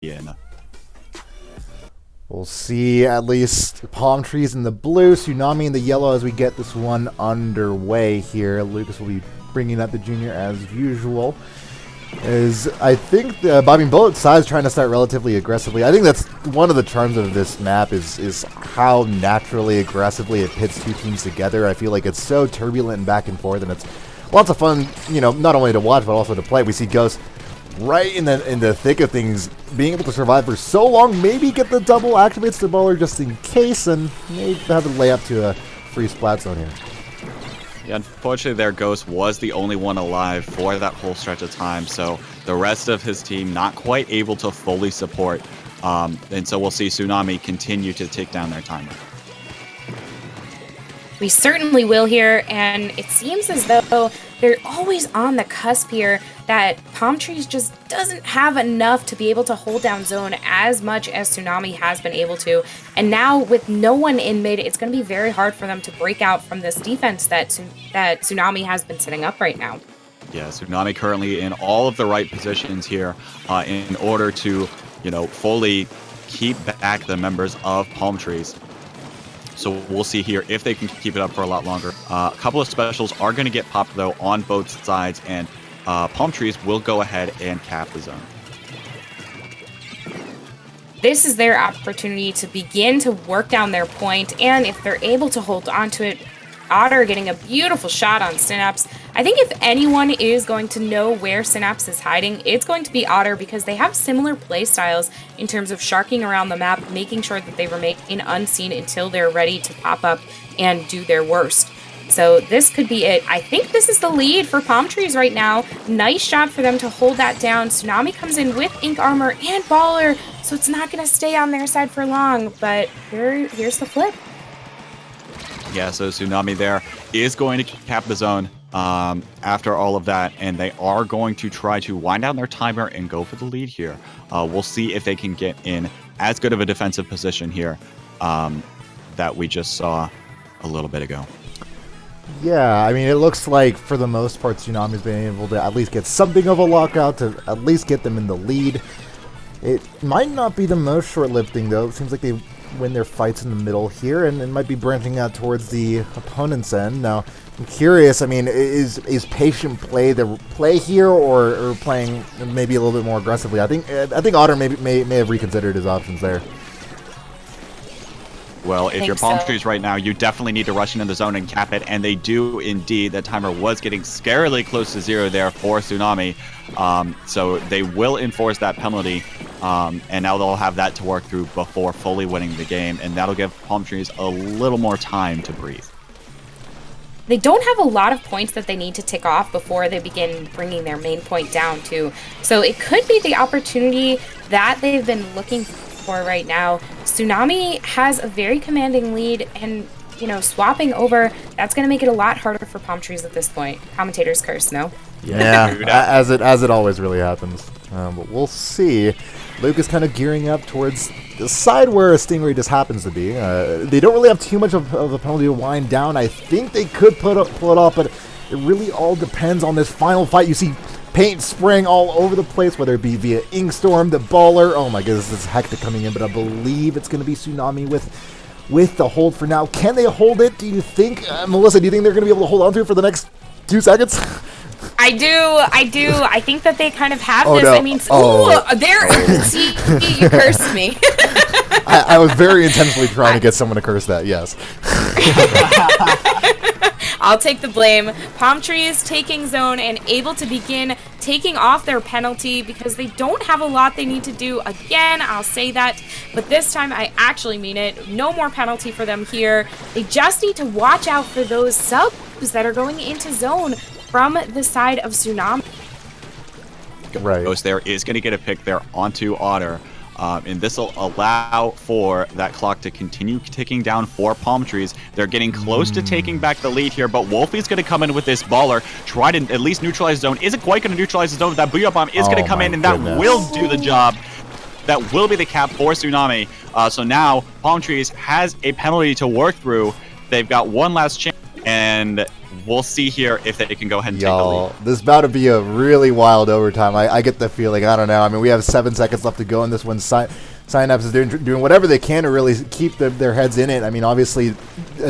in. We'll see at least Palm Trees in the blue, Tsunami in the yellow as we get this one underway here. Lucas will be bringing up the junior as usual. I think Bobbing Bullet Sai is trying to start relatively aggressively. I think that's one of the charms of this map is how naturally aggressively it pits two teams together. I feel like it's so turbulent and back and forth, and it's lots of fun, you know, not only to watch but also to play. We see Ghost right in the thick of things, being able to survive for so long, maybe get the double, activates the bowler just in case, and maybe have to lay up to a free splat zone here. Yeah, unfortunately, their Ghost was the only one alive for that whole stretch of time, so the rest of his team not quite able to fully support. And so we'll see Tsunami continue to take down their timer. We certainly will here, and it seems as though they're always on the cusp here, that Palm Trees just doesn't have enough to be able to hold down zone as much as Tsunami has been able to. And now with no one in mid, it's going to be very hard for them to break out from this defense that Tsunami has been setting up right now. Yeah, Tsunami currently in all of the right positions here in order to, you know, fully keep back the members of Palm Trees. So we'll see here if they can keep it up for a lot longer. A couple of specials are going to get popped, though, on both sides, and Palm Trees will go ahead and cap the zone. This is their opportunity to begin to work down their point, and if they're able to hold on to it, Otter getting a beautiful shot on Synapse. I think if anyone is going to know where Synapse is hiding, it's going to be Otter, because they have similar play styles in terms of sharking around the map, making sure that they remain unseen until they're ready to pop up and do their worst. So this could be it. I think this is the lead for Palm Trees right now. Nice job for them to hold that down. Tsunami comes in with Ink Armor and Baller, so it's not going to stay on their side for long, but here's the flip. Yeah, so Tsunami there is going to cap the zone after all of that, and they are going to try to wind down their timer and go for the lead here. We'll see if they can get in as good of a defensive position here that we just saw a little bit ago. Yeah, I mean, it looks like for the most part Tsunami's been able to at least get something of a lockout to at least get them in the lead. It might not be the most short-lived thing, though. It seems like they win their fights in the middle here, and it might be branching out towards the opponent's end. Now, I'm curious, I mean, is patient play the play here, or playing maybe a little bit more aggressively? I think Otter may have reconsidered his options there. Well, if you're Palm Trees right now, you definitely need to rush into the zone and cap it, and they do indeed. That timer was getting scarily close to zero there for Tsunami, so they will enforce that penalty, and now they'll have that to work through before fully winning the game, and that'll give Palm Trees a little more time to breathe. They don't have a lot of points that they need to tick off before they begin bringing their main point down, too. So it could be the opportunity that they've been looking for right now. Tsunami has a very commanding lead, and, you know, swapping over, that's going to make it a lot harder for Palm Trees at this point. Commentator's curse, no? Yeah, as it always really happens. But we'll see. Luke is kind of gearing up towards the side where a Stingray just happens to be. They don't really have too much of a penalty to wind down. I think they could pull it off, but it really all depends on this final fight. You see paint spraying all over the place, whether it be via Inkstorm, the Baller. Oh my goodness, this is hectic coming in, but I believe it's going to be Tsunami with the hold for now. Can they hold it, do you think? Melissa, do you think they're going to be able to hold on to it for the next 2 seconds? I do. I think that they kind of have this. No. I mean, see, you cursed me. I was very intentionally trying to get someone to curse that, yes. I'll take the blame. Palm Trees taking zone and able to begin taking off their penalty because they don't have a lot they need to do. Again, I'll say that, but this time I actually mean it. No more penalty for them here. They just need to watch out for those subs that are going into zone from the side of Tsunami. Right. Ghost there is going to get a pick there onto Otter. And this will allow for that clock to continue ticking down for Palm Trees. They're getting close to taking back the lead here, but Wolfie's going to come in with this Baller, try to at least neutralize zone. Isn't quite going to neutralize the zone, but that Booyah Bomb is going to come in, and that will do the job. That will be the cap for Tsunami. So now Palm Trees has a penalty to work through. They've got one last chance, and we'll see here if they can go ahead and take the Y'all, lead. this is about to be a really wild overtime. I get the feeling. I don't know. I mean, we have 7 seconds left to go in this one. Synapse is doing whatever they can to really keep their heads in it. I mean, obviously,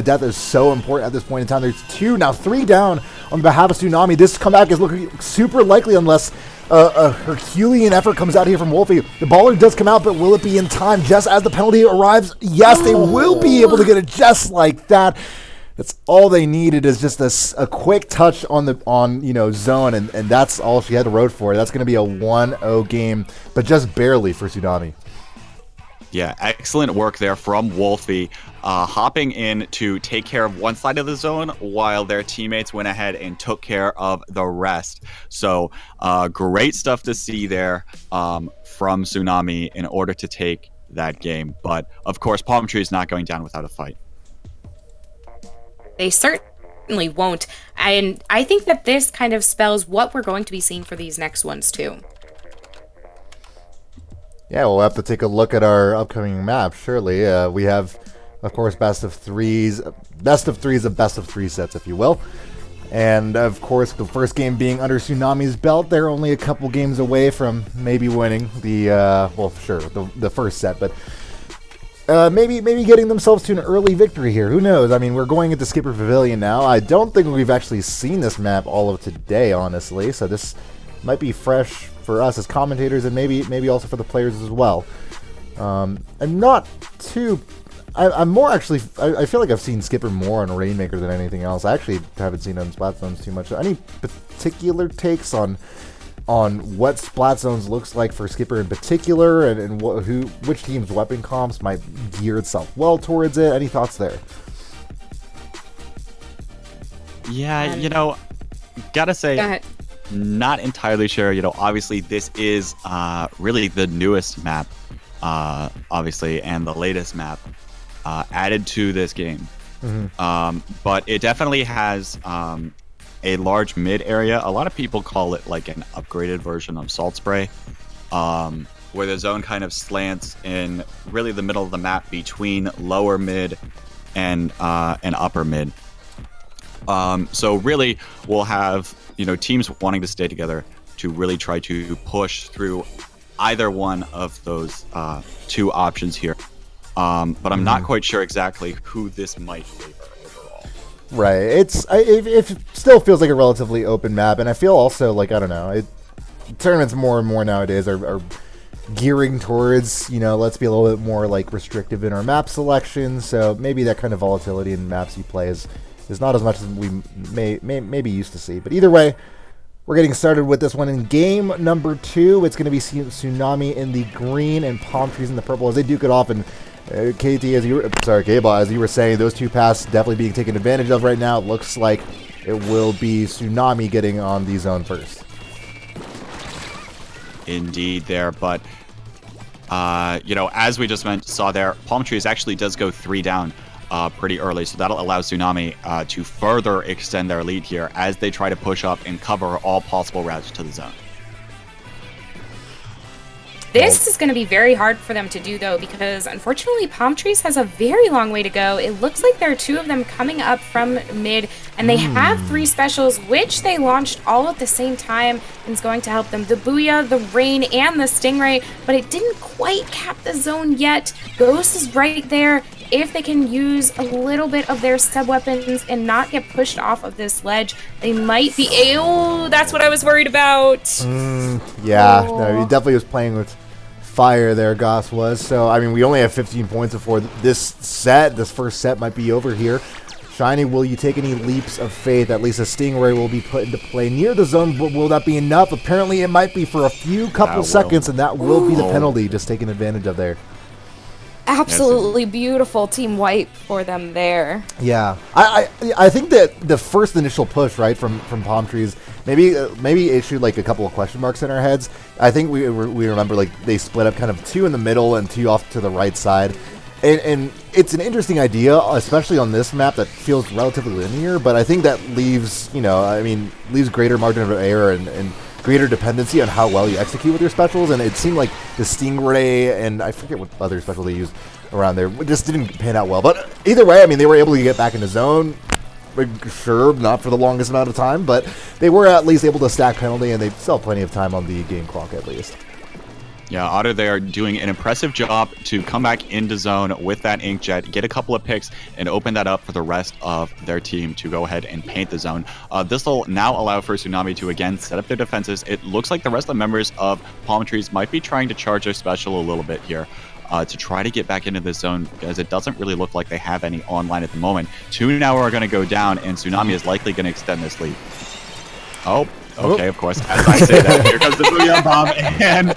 death is so important at this point in time. There's 2, now 3 down on behalf of Tsunami. This comeback is looking super likely unless a Herculean effort comes out here from Wolfie. The baller does come out, but will it be in time just as the penalty arrives? Yes, they will be able to get it just like that. That's all they needed, is just a quick touch on zone, and that's all she had to road for. That's going to be a 1-0 game, but just barely for Tsunami. Yeah, excellent work there from Wolfie, hopping in to take care of one side of the zone while their teammates went ahead and took care of the rest. So great stuff to see there from Tsunami in order to take that game. But, of course, Palm Tree is not going down without a fight. They certainly won't. And I think that this kind of spells what we're going to be seeing for these next ones, too. Yeah, we'll have to take a look at our upcoming map, surely. We have, of course, best of threes of best of 3 sets, if you will. And, of course, the first game being under Tsunami's belt, they're only a couple games away from maybe winning the first set. But maybe getting themselves to an early victory here. Who knows? I mean, we're going into Skipper Pavilion now. I don't think we've actually seen this map all of today, honestly. So this might be fresh for us as commentators, and maybe also for the players as well. I'm not too... I'm more actually... I feel like I've seen Skipper more on Rainmaker than anything else. I actually haven't seen it on Splat Zones too much. Any particular takes on what Splat Zones looks like for Skipper in particular, and which team's weapon comps might gear itself well towards it? Any thoughts there? Yeah, gotta say... Go ahead. Not entirely sure. Obviously this is really the newest map, obviously, and the latest map added to this game. Mm-hmm. But it definitely has a large mid area. A lot of people call it like an upgraded version of Salt Spray, where the zone kind of slants in really the middle of the map between lower mid and upper mid. So really, we'll have teams wanting to stay together to really try to push through either one of those 2 options here. But I'm not quite sure exactly who this might favor overall. Right. It still feels like a relatively open map, and I feel also like, I don't know, tournaments more and more nowadays are gearing towards, let's be a little bit more like restrictive in our map selection. So maybe that kind of volatility in maps you play is not as much as we maybe used to see. But either way, we're getting started with this one in game number 2. It's going to be Tsunami in the green and Palm Trees in the purple as they duke it off. And K-Ball, as you were saying, those 2 paths definitely being taken advantage of right now. It looks like it will be Tsunami getting on the zone first. Indeed there, but as we just saw there, Palm Trees actually does go 3 down pretty early, so that'll allow Tsunami to further extend their lead here as they try to push up and cover all possible routes to the zone. This is going to be very hard for them to do, though, because unfortunately Palm Trees has a very long way to go. It looks like there are 2 of them coming up from mid, and they have 3 specials, which they launched all at the same time, and is going to help them. The Booyah, the Rain, and the Stingray, but it didn't quite cap the zone yet. Ghost is right there. If they can use a little bit of their sub-weapons and not get pushed off of this ledge, they might be... Oh, that's what I was worried about. Yeah, no, he definitely was playing with fire there, Goss was. So, I mean, we only have 15 points before this first set might be over here. Shiny, will you take any leaps of faith? At least a Stingray will be put into play near the zone, but will that be enough? Apparently, it might be for a couple seconds, and that will be the penalty just taken advantage of there. Absolutely beautiful team wipe for them there. Yeah, I think that the first initial push, right, from Palm Trees, maybe issued like a couple of question marks in our heads. I think we remember like they split up kind of 2 in the middle and 2 off to the right side, and it's an interesting idea, especially on this map that feels relatively linear. But I think that leaves leaves greater margin of error and greater dependency on how well you execute with your specials, and it seemed like the Stingray and I forget what other special they used around there just didn't pan out well. But either way, I mean, they were able to get back into zone, Sure, not for the longest amount of time, but they were at least able to stack penalty, and they still have plenty of time on the game clock at least. Yeah, Otter, they are doing an impressive job to come back into zone with that Inkjet, get a couple of picks, and open that up for the rest of their team to go ahead and paint the zone. This will now allow for Tsunami to, again, set up their defenses. It looks like the rest of the members of Palm Trees might be trying to charge their special a little bit here to try to get back into the zone, because it doesn't really look like they have any online at the moment. 2 now are going to go down, and Tsunami is likely going to extend this lead. Oh. Okay, of course. As I say that, here comes the Booyah Bomb, and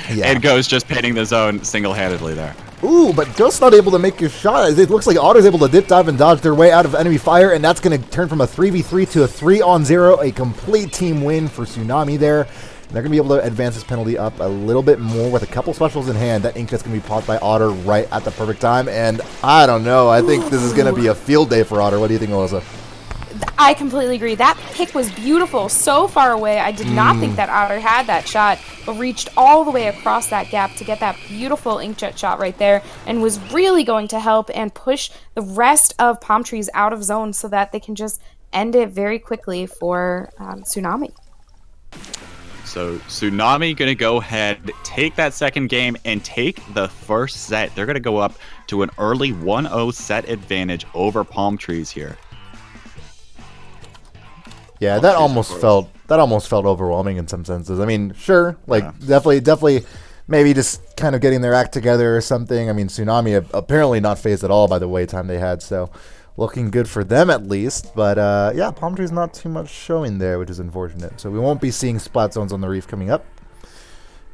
it goes just painting the zone single-handedly there. Ooh, but just not able to make your shot. It looks like Otter's able to dip, dive, and dodge their way out of enemy fire, and that's going to turn from a 3v3 to a 3-on-0, a complete team win for Tsunami there. They're going to be able to advance this penalty up a little bit more with a couple specials in hand. That Inkjet's going to be popped by Otter right at the perfect time, and I don't know. I think this is going to be a field day for Otter. What do you think, Melissa? I completely agree. That pick was beautiful. So far away. I did not think that Otter had that shot, but reached all the way across that gap to get that beautiful Inkjet shot right there, and was really going to help and push the rest of Palm Trees out of zone so that they can just end it very quickly for Tsunami. So Tsunami going to go ahead, take that second game, and take the first set. They're going to go up to an early 1-0 set advantage over Palm Trees here. Yeah, that almost felt overwhelming in some senses. I mean, sure, like definitely, maybe just kind of getting their act together or something. I mean, Tsunami apparently not phased at all by the wait time they had, so looking good for them at least. But yeah, Palm Tree's not too much showing there, which is unfortunate. So we won't be seeing splat zones on the Reef coming up,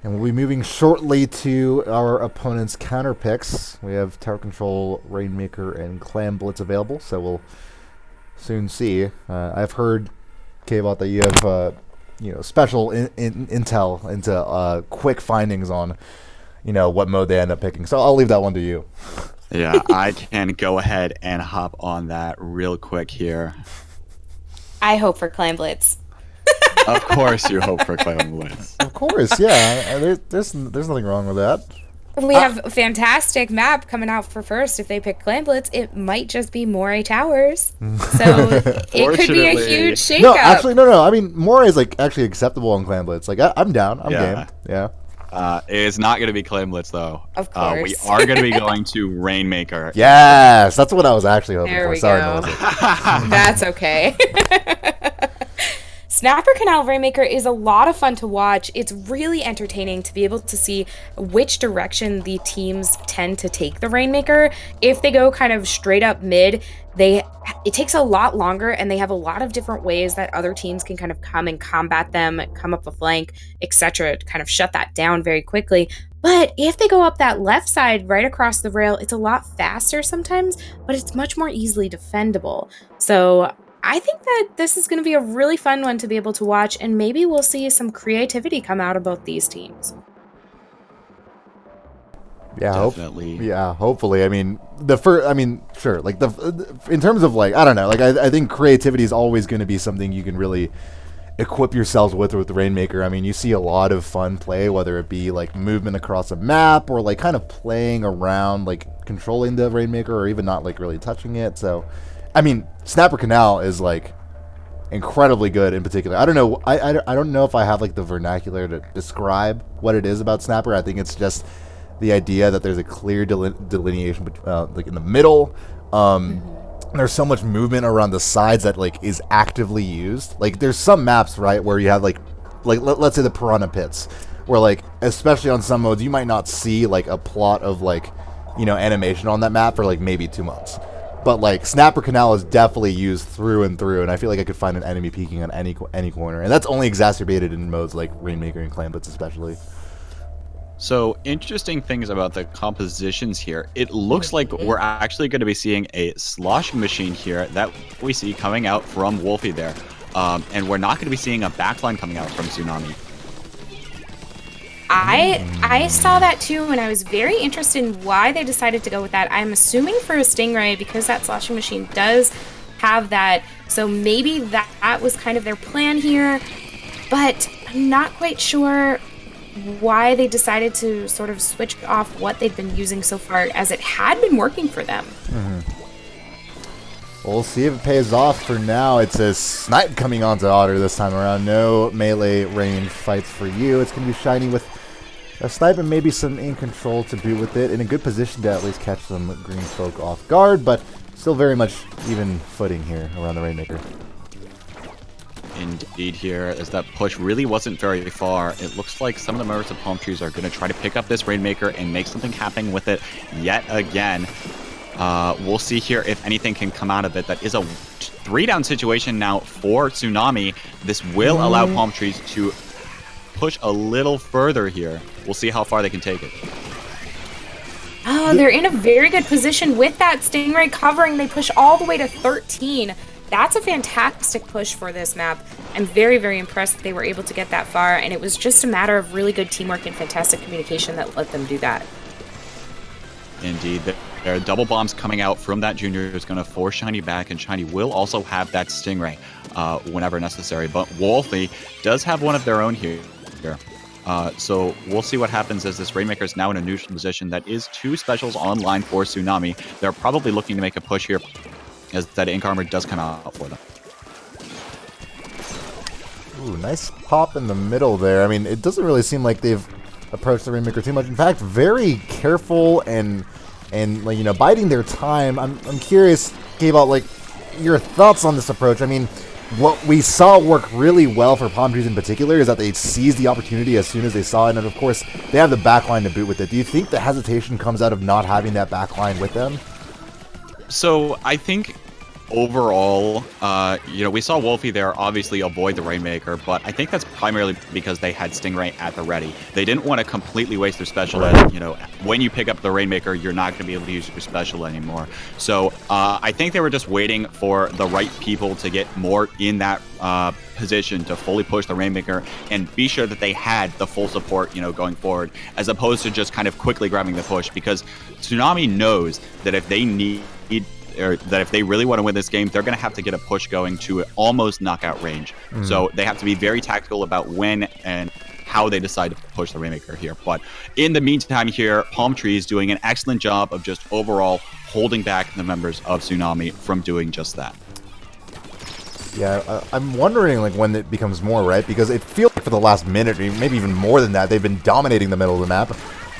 and we'll be moving shortly to our opponent's counter picks. We have Tower Control, Rainmaker, and Clam Blitz available, so we'll soon see. I've heard, K-Bot, that you have special intel into quick findings on what mode they end up picking, so I'll leave that one to you. Yeah, I can go ahead and hop on that real quick here. I hope for Clam Blitz. Of course you hope for Clam Blitz. Of course, yeah. There's nothing wrong with that. We have a fantastic map coming out for first. If they pick Clam Blitz, it might just be Moray Towers. So it could be a huge shakeup. No, actually, no. I mean, Moray is actually acceptable on Clam Blitz. I'm down. I'm game. Yeah. It is not going to be Clam Blitz, though. Of course. We are going to be going to Rainmaker. Yes, that's what I was actually hoping there for. We Sorry, go. Melissa. That's okay. Snapper Canal Rainmaker is a lot of fun to watch. It's really entertaining to be able to see which direction the teams tend to take the Rainmaker. If they go kind of straight up mid, it takes a lot longer, and they have a lot of different ways that other teams can kind of come and combat them, come up the flank, etc., to kind of shut that down very quickly. But if they go up that left side right across the rail, it's a lot faster sometimes, but it's much more easily defendable. So I think that this is going to be a really fun one to be able to watch, and maybe we'll see some creativity come out of both these teams. Yeah, definitely. Hopefully. I mean, sure. In terms of I don't know. I think creativity is always going to be something you can really equip yourselves with the Rainmaker. I mean, you see a lot of fun play, whether it be movement across a map or kind of playing around, controlling the Rainmaker, or even not really touching it. So, I mean, Snapper Canal is incredibly good in particular. I don't know. I don't know if I have the vernacular to describe what it is about Snapper. I think it's just the idea that there's a clear delineation, in the middle. There's so much movement around the sides that is actively used. There's some maps, right, where you have let's say the Piranha Pits, where especially on some modes you might not see a plot of animation on that map for maybe 2 months. But Snapper Canal is definitely used through and through, and I feel like I could find an enemy peeking on any corner, and that's only exacerbated in modes like Rainmaker and Clam Blitz especially. So, interesting things about the compositions here. It looks like we're actually going to be seeing a sloshing machine here that we see coming out from Wolfie there. And we're not going to be seeing a backline coming out from Tsunami. I saw that too, and I was very interested in why they decided to go with that. I'm assuming for a Stingray, because that sloshing machine does have that. So maybe that was kind of their plan here. But I'm not quite sure why they decided to sort of switch off what they've been using so far, as it had been working for them. We'll see if it pays off. For now, it's a snipe coming onto Otter this time around. No melee range fights for you. It's going to be Shiny with a snipe and maybe some in control to boot with it. In a good position to at least catch some green folk off guard, but still very much even footing here around the Rainmaker. Indeed here, as that push really wasn't very far. It looks like some of the members of Palm Trees are going to try to pick up this Rainmaker and make something happen with it yet again. We'll see here if anything can come out of it. That is a 3-down situation now for Tsunami. This will allow Palm Trees to push a little further here. We'll see how far they can take it. Oh, they're in a very good position with that Stingray covering. They push all the way to 13. That's a fantastic push for this map. I'm very, very impressed that they were able to get that far, and it was just a matter of really good teamwork and fantastic communication that let them do that. Indeed. There are double bombs coming out from that Junior who's going to force Shiny back, and Shiny will also have that Stingray whenever necessary. But Wolfie does have one of their own here. So we'll see what happens as this Rainmaker is now in a neutral position. That is 2 specials online for Tsunami. They're probably looking to make a push here as that Ink Armor does come out for them. Ooh, nice pop in the middle there. I mean, it doesn't really seem like they've approached the Rainmaker too much. In fact, very careful and like, you know, biding their time. I'm curious, Gabe, about like your thoughts on this approach. I mean, what we saw work really well for Palm Trees in particular is that they seized the opportunity as soon as they saw it, and of course they have the backline to boot with it. Do you think the hesitation comes out of not having that backline with them? So I think overall, you know, we saw Wolfie there obviously avoid the Rainmaker, but I think that's primarily because they had Stingray at the ready. They didn't want to completely waste their special. And, you know, when you pick up the Rainmaker, you're not going to be able to use your special anymore. So I think they were just waiting for the right people to get more in that position to fully push the Rainmaker and be sure that they had the full support, you know, going forward, as opposed to just kind of quickly grabbing the push, because Tsunami knows that if they or that if they really want to win this game, they're going to have to get a push going to almost knockout range. So they have to be very tactical about when and how they decide to push the Rainmaker here. But in the meantime here, Palm Trees doing an excellent job of just overall holding back the members of Tsunami from doing just that. Yeah, I'm wondering like when it becomes more, right? Because it feels like for the last minute, or maybe even more than that, they've been dominating the middle of the map.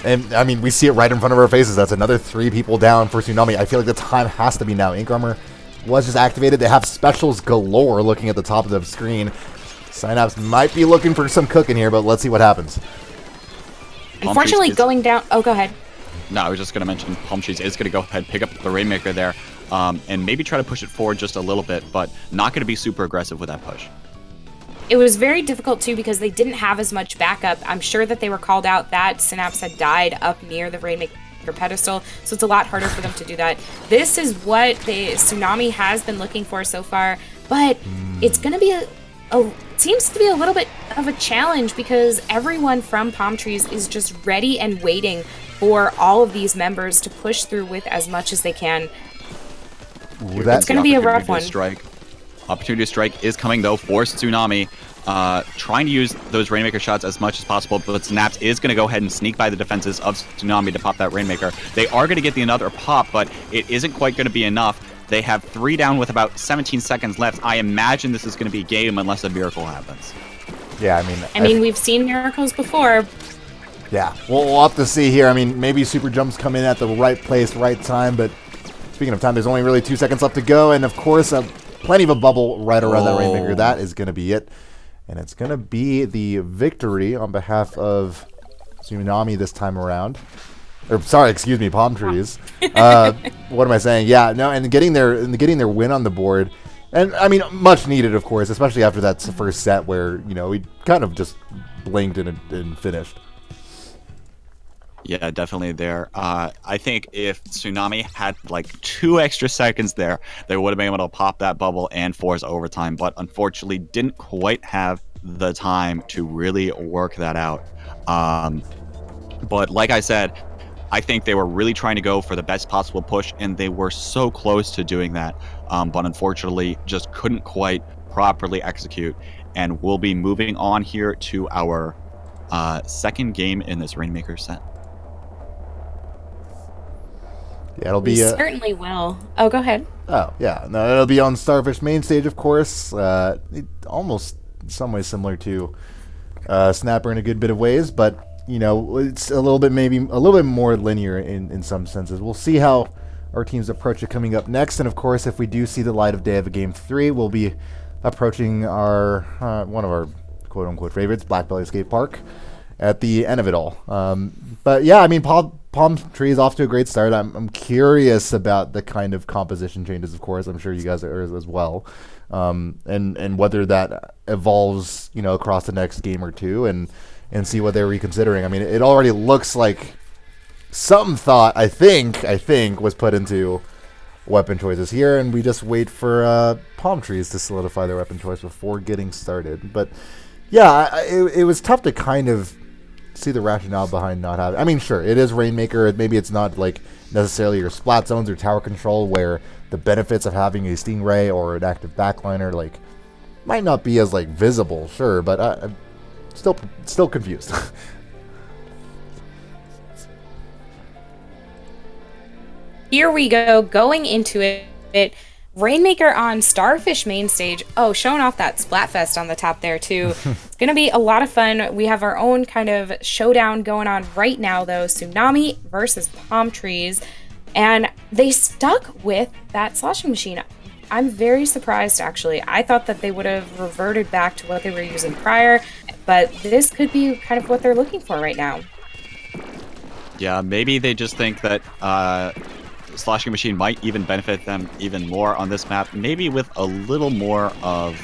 And, I mean, we see it right in front of our faces. That's another 3 people down for Tsunami. I feel like the time has to be now. Ink Armor was just activated. They have specials galore looking at the top of the screen. Synapse might be looking for some cooking here, but let's see what happens. Unfortunately, going down... Oh, go ahead. No, I was just going to mention Palm Trees is going to go ahead and pick up the Rainmaker there and maybe try to push it forward just a little bit, but not going to be super aggressive with that push. It was very difficult, too, because they didn't have as much backup. I'm sure that they were called out that Synapse had died up near the Rainmaker pedestal, so it's a lot harder for them to do that. This is what the Tsunami has been looking for so far, but it's going to be seems to be a little bit of a challenge because everyone from Palm Trees is just ready and waiting for all of these members to push through with as much as they can. It's going to be a rough one. Opportunity to strike is coming, though, for Tsunami. Trying to use those Rainmaker shots as much as possible, but Synapse is going to go ahead and sneak by the defenses of Tsunami to pop that Rainmaker. They are going to get the another pop, but it isn't quite going to be enough. They have 3 down with about 17 seconds left. I imagine this is going to be a game unless a miracle happens. Yeah, I mean, we've seen miracles before. Yeah, we'll have to see here. I mean, maybe super jumps come in at the right place, right time, but speaking of time, there's only really 2 seconds left to go, and of course, plenty of a bubble right around that Rainmaker. That is going to be it. And it's going to be the victory on behalf of Tsunami this time around. Or, sorry, excuse me, Palm Trees. What am I saying? Yeah, no, and getting their win on the board. And, I mean, much needed, of course, especially after that first set where, you know, we kind of just blinked and finished. Yeah, definitely there. I think if Tsunami had like 2 extra seconds there, they would have been able to pop that bubble and force overtime, but unfortunately didn't quite have the time to really work that out. But like I said, I think they were really trying to go for the best possible push, and they were so close to doing that, but unfortunately just couldn't quite properly execute. And we'll be moving on here to our second game in this Rainmaker set. Yeah, it'll We be certainly will. Oh, go ahead. oh, yeah. No, it'll be on Starfish main stage, of course. Almost in some ways similar to Snapper in a good bit of ways, but you know, it's a little bit maybe a little bit more linear in some senses. We'll see how our teams approach it coming up next, and of course, if we do see the light of day of a game 3, we'll be approaching our one of our quote unquote favorites, Black Belly Skate Park, at the end of it all. But yeah, I mean, Palm Tree is off to a great start. I'm curious about the kind of composition changes, of course. I'm sure you guys are as well. And whether that evolves, you know, across the next game or two, and see what they're reconsidering. I mean, it already looks like some thought, I think, was put into weapon choices here, and we just wait for Palm Trees to solidify their weapon choice before getting started. But yeah, it was tough to kind of see the rationale behind not having. I mean, sure, it is Rainmaker. Maybe it's not like necessarily your splat zones or tower control, where the benefits of having a Stingray or an active backliner like might not be as like visible. Sure, but I'm still confused. Here we go, going into it. Rainmaker on Starfish main stage. Oh, showing off that Splatfest on the top there, too. It's going to be a lot of fun. We have our own kind of showdown going on right now, though. Tsunami versus Palm Trees. And they stuck with that sloshing machine. I'm very surprised, actually. I thought that they would have reverted back to what they were using prior, but this could be kind of what they're looking for right now. Yeah, maybe they just think that sloshing machine might even benefit them even more on this map, maybe with a little more of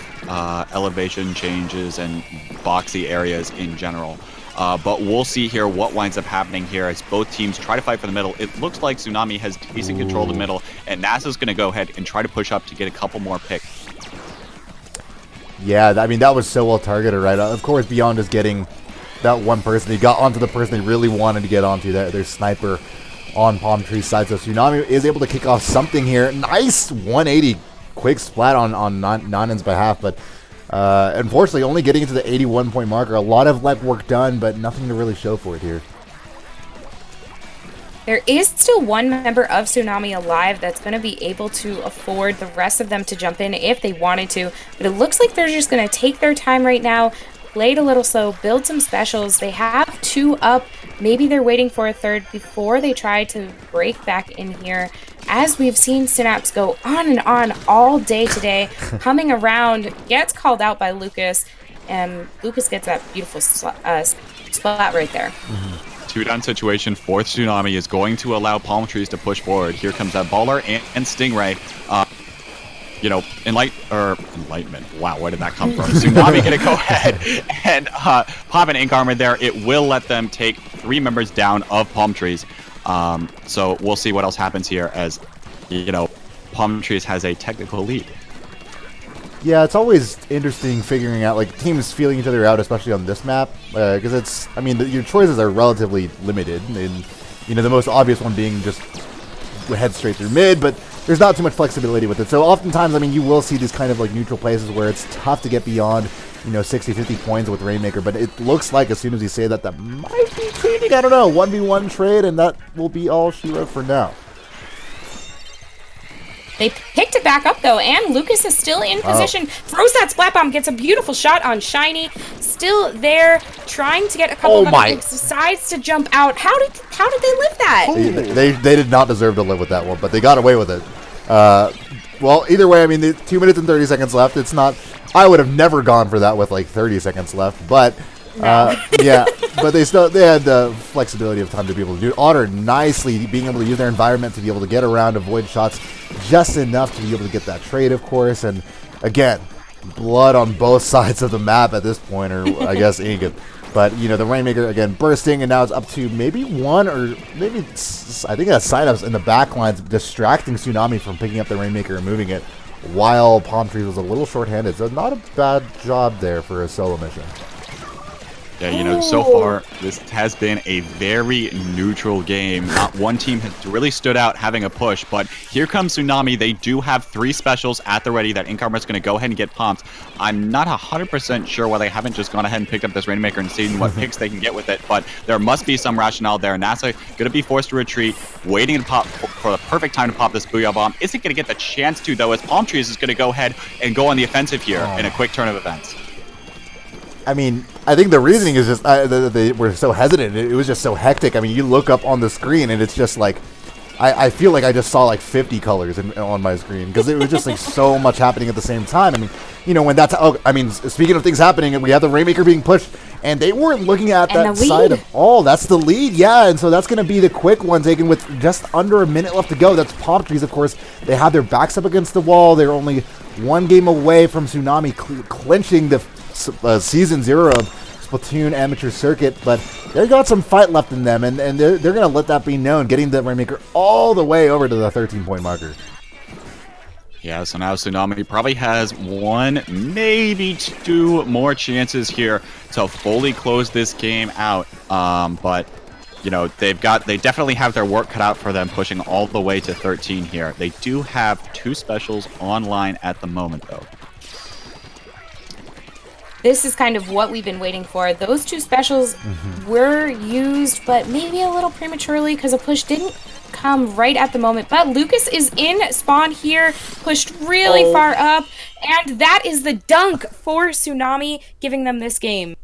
elevation changes and boxy areas in general. But we'll see here what winds up happening here as both teams try to fight for the middle. It looks like Tsunami has decent control of the middle, and NASA's going to go ahead and try to push up to get a couple more picks. Yeah, I mean, that was so well targeted, right? Of course, beyond just getting that one person, he got onto the person they really wanted to get onto, their sniper on Palm Tree's side. So Tsunami is able to kick off something here. Nice 180 quick splat on Nanan's behalf, but unfortunately only getting into the 81-point marker. A lot of legwork done, but nothing to really show for it here. There is still one member of Tsunami alive that's going to be able to afford the rest of them to jump in if they wanted to, but it looks like they're just going to take their time right now, play it a little slow, build some specials. They have 2 up. Maybe they're waiting for a third before they try to break back in here. As we've seen Synapse go on and on all day today, coming around, gets called out by Lucas, and Lucas gets that beautiful splat right there. 2-down situation. 4th Tsunami is going to allow Palm Trees to push forward. Here comes that Baller and Stingray. You know, Enlightenment. Wow, where did that come from? Tsunami gonna go ahead and pop an Ink Armor there. It will let them take 3 members down of Palm Trees. So we'll see what else happens here as, you know, Palm Trees has a technical lead. Yeah, it's always interesting figuring out, like, teams feeling each other out, especially on this map, because it's, I mean, your choices are relatively limited, and, you know, the most obvious one being just head straight through mid, but there's not too much flexibility with it. So oftentimes, I mean, you will see these kind of like neutral places where it's tough to get beyond, you know, 60, 50 points with Rainmaker, but it looks like as soon as you say that, that might be changing, I don't know, 1v1 trade, and that will be all she wrote for now. They picked it back up, though, and Lucas is still in position. Throws that Splat Bomb, gets a beautiful shot on Shiny. Still there, trying to get a couple of picks, decides to jump out. How did they live that? They did not deserve to live with that one, but they got away with it. Well, either way, I mean, the 2 minutes and 30 seconds left. It's not... I would have never gone for that with, like, 30 seconds left, but... yeah, but they had the flexibility of time to be able to do it. Otter nicely being able to use their environment to be able to get around, avoid shots just enough to be able to get that trade, of course. And again, blood on both sides of the map at this point, or I guess ink. But, you know, the Rainmaker, again, bursting, and now it's up to maybe 1 or maybe, I think that's Signups in the back lines, distracting Tsunami from picking up the Rainmaker and moving it, while Palm Trees was a little short-handed. So not a bad job there for a solo mission. Yeah, you know, so far, this has been a very neutral game. Not one team has really stood out having a push, but here comes Tsunami. They do have 3 specials at the ready that Inkarma's going to go ahead and get pumped. I'm not 100% sure why they haven't just gone ahead and picked up this Rainmaker and seen what picks they can get with it, but there must be some rationale there. NASA going to be forced to retreat, waiting to pop for the perfect time to pop this Booyah Bomb. Isn't going to get the chance to, though, as Palm Trees is going to go ahead and go on the offensive here in a quick turn of events. I mean, I think the reasoning is just they were so hesitant. It was just so hectic. I mean, you look up on the screen and it's just like, I feel like I just saw like 50 colors on my screen because it was just like so much happening at the same time. I mean, you know, when that's, I mean, speaking of things happening, we have the Rainmaker being pushed and they weren't looking at that side of all. That's the lead, yeah. And so that's going to be the quick one taken with just under a minute left to go. That's Palm Trees, of course. They have their backs up against the wall. They're only 1 game away from Tsunami clinching the Season 0 of Splatoon Amateur Circuit, but they've got some fight left in them, and they're going to let that be known, getting the Rainmaker all the way over to the 13-point marker. Yeah, so now Tsunami probably has 1, maybe 2 more chances here to fully close this game out. But you know, they definitely have their work cut out for them, pushing all the way to 13 here. They do have 2 specials online at the moment, though. This is kind of what we've been waiting for. Those 2 specials were used, but maybe a little prematurely because a push didn't come right at the moment. But Lucas is in spawn here, pushed really far up, and that is the dunk for Tsunami, giving them this game.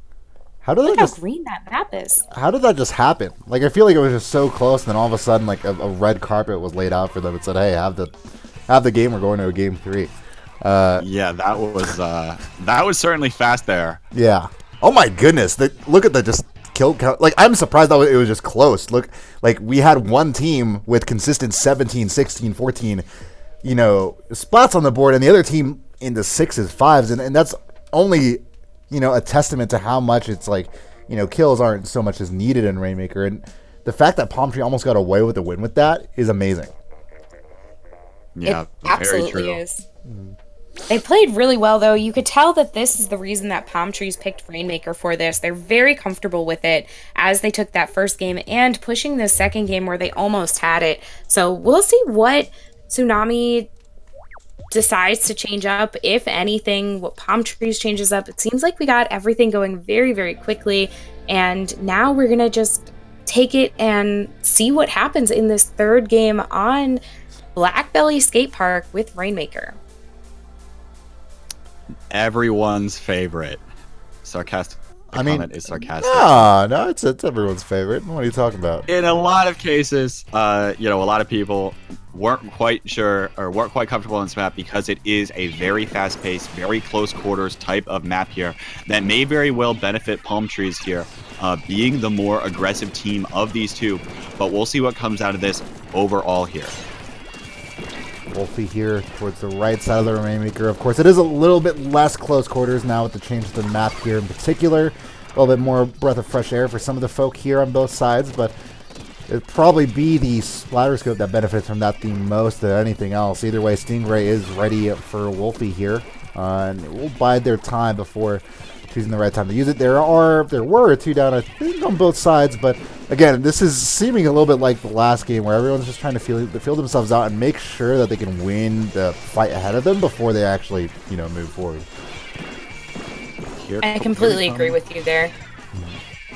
Look how green that map is. How did that just happen? Like, I feel like it was just so close, and then all of a sudden, like, a red carpet was laid out for them and said, hey, have the game, we're going to a game 3. Yeah, that was certainly fast there. Yeah. Oh my goodness! Look at the just kill count. Like, I'm surprised that it was just close. Look, like we had one team with consistent 17, 16, 14, you know, spots on the board, and the other team in the 6s, 5s, and that's only, you know, a testament to how much it's like, you know, kills aren't so much as needed in Rainmaker, and the fact that Palm Tree almost got away with the win with that is amazing. Yeah, it absolutely very true. is. They played really well, though. You could tell that this is the reason that Palm Trees picked Rainmaker for this. They're very comfortable with it as they took that first game and pushing the second game where they almost had it. So we'll see what Tsunami decides to change up, if anything, what Palm Trees changes up. It seems like we got everything going very, very quickly, and now we're going to just take it and see what happens in this third game on Black Belly Skate Park with Rainmaker. Everyone's favorite. Sarcastic. Comment is sarcastic. No, it's everyone's favorite. What are you talking about? In a lot of cases, you know, a lot of people weren't quite sure or weren't quite comfortable on this map because it is a very fast-paced, very close quarters type of map here that may very well benefit Palm Trees here, being the more aggressive team of these two. But we'll see what comes out of this overall here. Wolfie here towards the right side of the Rainmaker. Of course, it is a little bit less close quarters now with the change to the map here in particular. A little bit more breath of fresh air for some of the folk here on both sides, but it'd probably be the splatter scope that benefits from that the most than anything else. Either way, Stingray is ready for Wolfie here, and it will bide their time before choosing the right time to use it. There were 2 down, I think, on both sides, but again, this is seeming a little bit like the last game where everyone's just trying to feel themselves out and make sure that they can win the fight ahead of them before they actually, you know, move forward. I completely agree with you there.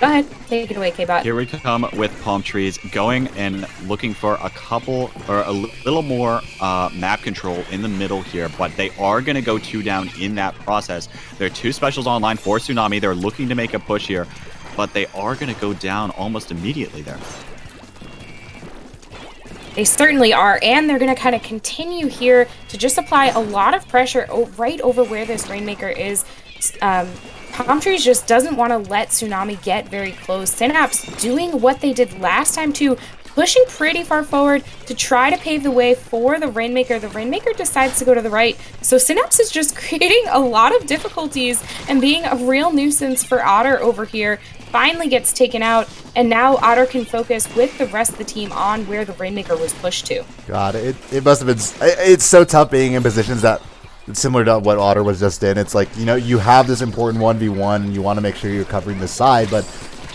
Go ahead, take it away, K-Bot. Here we come with Palm Trees going and looking for a couple or a little more map control in the middle here, but they are going to go 2 down in that process. There are 2 specials online for Tsunami. They're looking to make a push here, but they are going to go down almost immediately there. They certainly are, and they're going to kind of continue here to just apply a lot of pressure right over where this Rainmaker is. Palm Trees just doesn't want to let Tsunami get very close. Synapse doing what they did last time too, pushing pretty far forward to try to pave the way for the Rainmaker. The Rainmaker decides to go to the right, so Synapse is just creating a lot of difficulties and being a real nuisance for Otter over here. Finally gets taken out, and now Otter can focus with the rest of the team on where the Rainmaker was pushed to. God, it must have been. It's so tough being in positions that It's similar to what Otter was just in. It's like, you have this important 1v1, and you want to make sure you're covering this side, but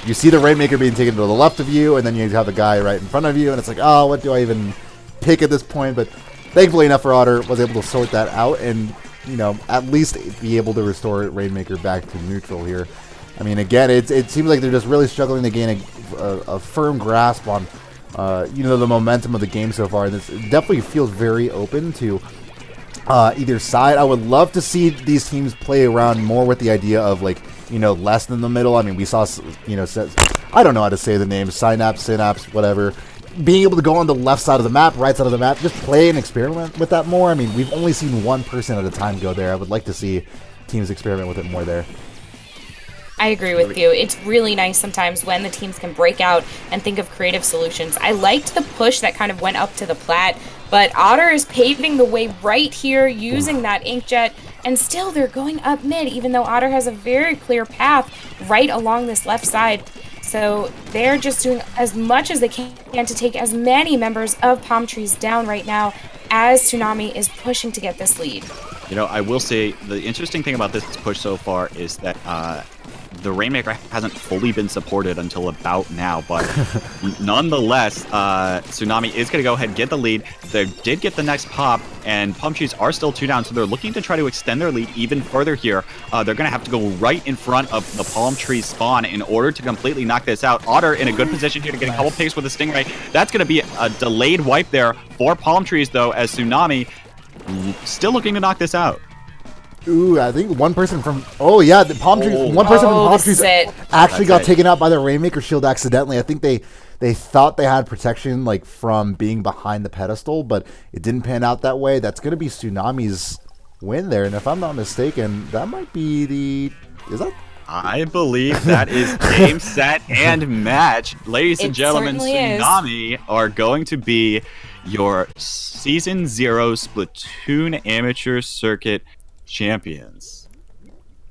you see the Rainmaker being taken to the left of you, and then you have the guy right in front of you, and it's like, oh, what do I even pick at this point? But thankfully enough for Otter, was able to sort that out and, at least be able to restore Rainmaker back to neutral here. I mean, again, it seems like they're just really struggling to gain a firm grasp on, the momentum of the game so far. And this definitely feels very open to either side. I would love to see these teams play around more with the idea of, like, less than the middle. I mean, we saw, I don't know how to say the names, Synapse, whatever. Being able to go on the left side of the map, right side of the map, just play and experiment with that more. I mean, we've only seen one person at a time go there. I would like to see teams experiment with it more there. I agree with you. It's really nice sometimes when the teams can break out and think of creative solutions. I liked the push that kind of went up to the plat, but Otter is paving the way right here using that inkjet, and still they're going up mid, even though Otter has a very clear path right along this left side. So they're just doing as much as they can to take as many members of Palm Trees down right now as Tsunami is pushing to get this lead. I will say the interesting thing about this push so far is that the Rainmaker hasn't fully been supported until about now, but nonetheless, Tsunami is going to go ahead and get the lead. They did get the next pop, and Palm Trees are still 2 down, so they're looking to try to extend their lead even further here. They're going to have to go right in front of the Palm Trees spawn in order to completely knock this out. Otter in a good position here to get a couple picks with a Stingray. That's going to be a delayed wipe there for Palm Trees, though, as Tsunami still looking to knock this out. Ooh, I think one person from... Oh, yeah, the Palm Trees... One person from Palm Trees actually got taken out by the Rainmaker shield accidentally. I think they thought they had protection, like, from being behind the pedestal, but it didn't pan out that way. That's going to be Tsunami's win there, and if I'm not mistaken, that might be the... Is that... I believe that is game, set, and match. Ladies and gentlemen, Tsunami are going to be your Season 0 Splatoon Amateur Circuit champions.